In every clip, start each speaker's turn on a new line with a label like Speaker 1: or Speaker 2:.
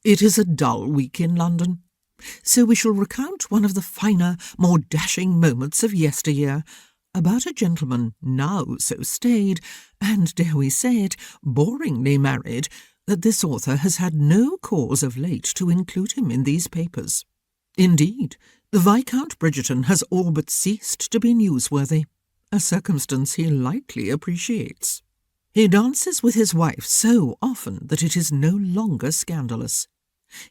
Speaker 1: It is a dull week in London, so we shall recount one of the finer, more dashing moments of yesteryear, about a gentleman now so staid, and, dare we say it, boringly married, that this author has had no cause of late to include him in these papers. Indeed, the Viscount Bridgerton has all but ceased to be newsworthy, a circumstance he lightly appreciates. He dances with his wife so often that it is no longer scandalous.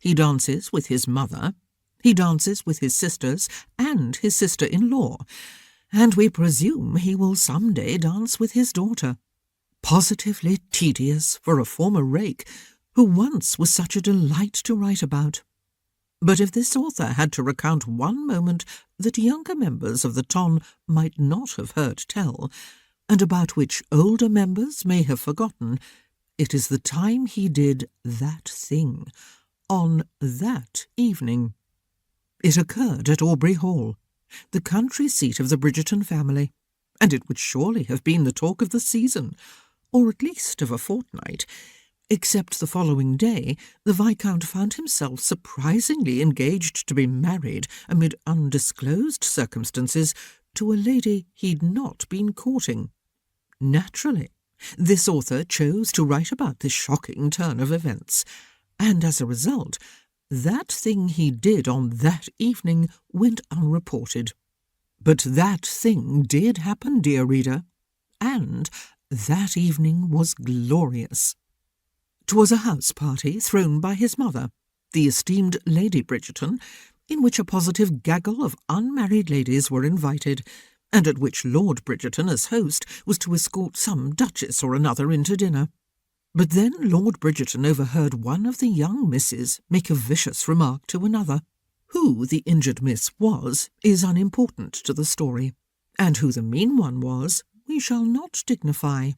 Speaker 1: He dances with his mother, he dances with his sisters and his sister-in-law, and we presume he will some day dance with his daughter. Positively tedious for a former rake, who once was such a delight to write about. But if this author had to recount one moment that younger members of the ton might not have heard tell, and about which older members may have forgotten, it is the time he did that thing, on that evening. It occurred at Aubrey Hall, the country seat of the Bridgerton family, and it would surely have been the talk of the season, or at least of a fortnight, except the following day the Viscount found himself surprisingly engaged to be married amid undisclosed circumstances to a lady he'd not been courting. Naturally, this author chose to write about this shocking turn of events, and as a result, that thing he did on that evening went unreported. But that thing did happen, dear reader, and that evening was glorious. 'Twas a house-party thrown by his mother, the esteemed Lady Bridgerton, in which a positive gaggle of unmarried ladies were invited, and at which Lord Bridgerton, as host, was to escort some duchess or another into dinner. But then Lord Bridgerton overheard one of the young misses make a vicious remark to another. Who the injured miss was is unimportant to the story, and who the mean one was we shall not dignify.